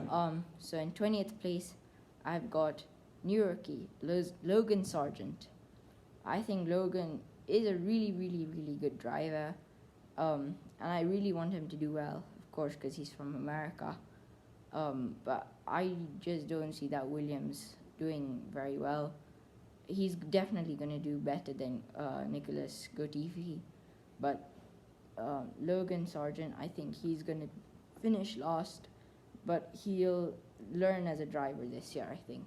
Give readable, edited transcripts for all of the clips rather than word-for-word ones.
So in 20th place, I've got new rookie, Logan Sargent. I think Logan is a really, really, really good driver. And I really want him to do well, of course, because he's from America. But I just don't see that Williams doing very well. He's definitely going to do better than Nicholas Latifi. But Logan Sargent, I think he's going to finish last, but he'll learn as a driver this year, I think,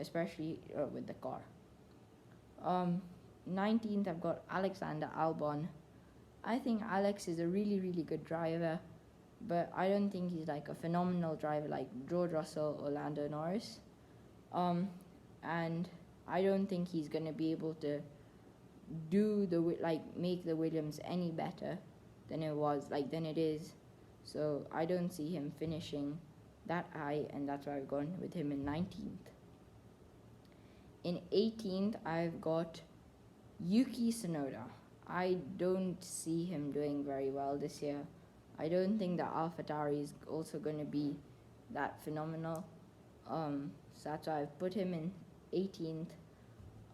especially with the car. 19th, I've got Alexander Albon. I think Alex is a really, really good driver, but I don't think he's like a phenomenal driver like George Russell or Lando Norris. And I don't think he's going to be able to make the Williams any better than it is. So I don't see him finishing that high, and that's why I've gone with him in 19th. In 18th, I've got Yuki Tsunoda. I don't see him doing very well this year. I don't think the AlphaTauri is also going to be that phenomenal. So that's why I've put him in 18th.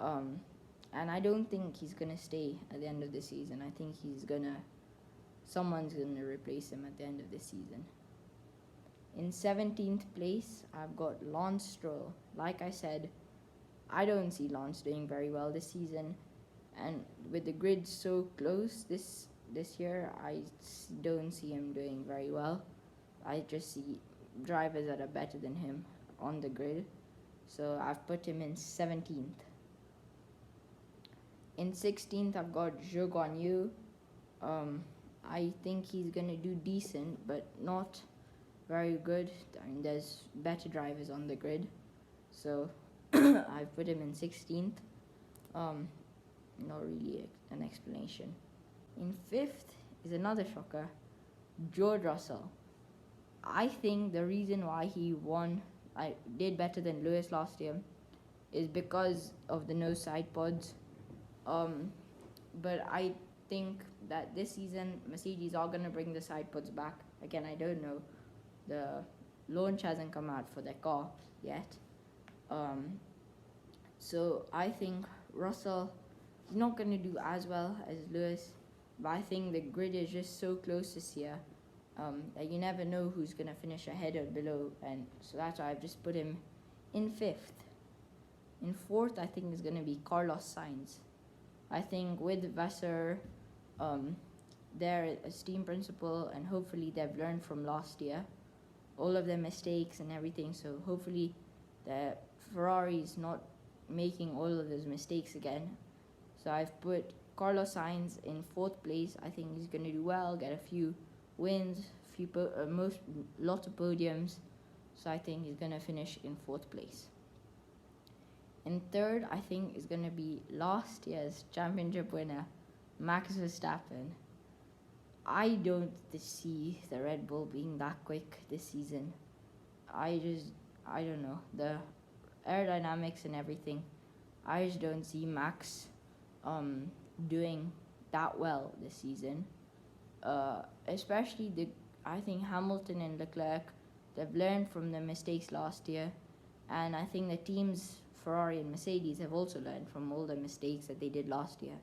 And I don't think he's going to stay at the end of the season. I think someone's going to replace him at the end of the season. In 17th place, I've got Lance Stroll. Like I said, I don't see Lance doing very well this season. And with the grid so close this year, I don't see him doing very well. I just see drivers that are better than him on the grid. So I've put him in 17th. In 16th, I've got Zhou Guanyu. I think he's going to do decent, but not very good. I mean, there's better drivers on the grid. So I've put him in 16th. Not really an explanation. In 5th is another shocker, George Russell. I think the reason why he did better than Lewis last year is because of the no side pods. But I think that this season Mercedes are going to bring the side pods back. Again, I don't know. The launch hasn't come out for their car yet. So I think Russell is not going to do as well as Lewis. But I think the grid is just so close this year that you never know who's going to finish ahead or below. And so that's why I've just put him in 5th. In 4th, I think is going to be Carlos Sainz. I think with Vassar, they're a team principal, and hopefully they've learned from last year, all of their mistakes and everything. So hopefully the Ferrari is not making all of those mistakes again. So I've put Carlos Sainz in 4th place. I think he's going to do well, get a few wins, lots of podiums. So I think he's going to finish in 4th place. In 3rd, I think is going to be last year's championship winner, Max Verstappen. I don't see the Red Bull being that quick this season. I don't know, the aerodynamics and everything. I just don't see Max doing that well this season. Especially I think Hamilton and Leclerc, they've learned from their mistakes last year, and I think the teams Ferrari and Mercedes have also learned from all the mistakes that they did last year.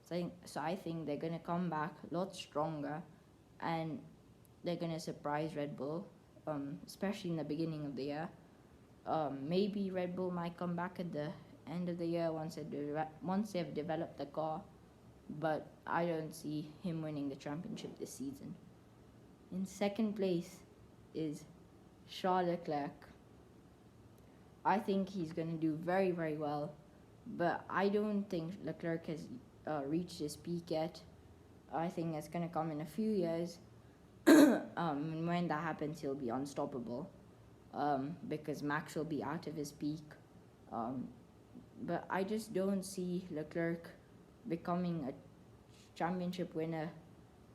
So I think they're going to come back a lot stronger, and they're going to surprise Red Bull, especially in the beginning of the year. Maybe Red Bull might come back at the end of the year once they've developed the car, but I don't see him winning the championship this season. In 2nd place is Charles Leclerc. I think he's going to do very, very well, but I don't think Leclerc has reached his peak yet. I think that's going to come in a few years. And when that happens, he'll be unstoppable, because Max will be out of his peak. But I just don't see Leclerc becoming a championship winner,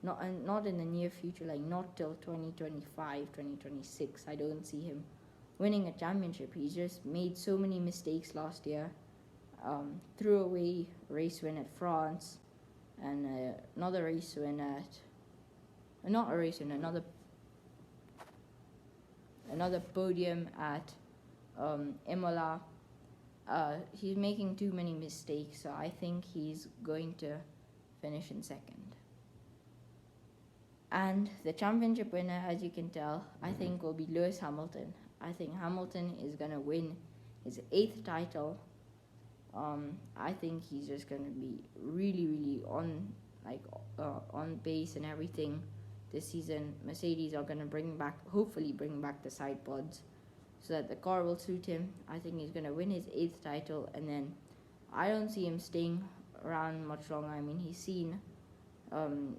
not in the near future, like not till 2025, 2026. I don't see him winning a championship. He's just made so many mistakes last year. Threw away race win at France, and another race win at another podium at Imola. He's making too many mistakes, so I think he's going to finish in second. And the championship winner, as you can tell, I think will be Lewis Hamilton. I think Hamilton is going to win his 8th title. I think he's just going to be really on pace and everything this season. Mercedes are going to hopefully bring back the side pods so that the car will suit him. I think he's going to win his 8th title, and then I don't see him staying around much longer. I mean, he's seen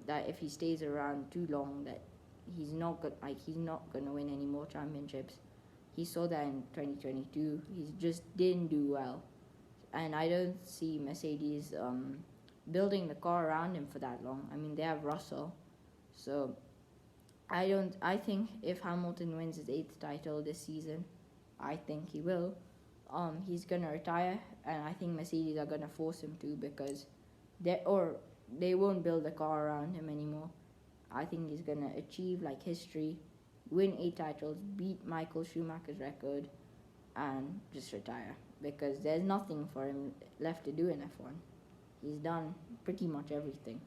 that if he stays around too long, that he's not going to win any more championships. He saw that in 2022. He just didn't do well, and I don't see Mercedes building the car around him for that long. I mean, they have Russell, so I think if Hamilton wins his 8th title this season, I think he will, he's gonna retire, and I think Mercedes are gonna force him to, because they won't build a car around him anymore. I think he's gonna achieve like history, win 8 titles, beat Michael Schumacher's record, and just retire, because there's nothing for him left to do in F1. He's done pretty much everything.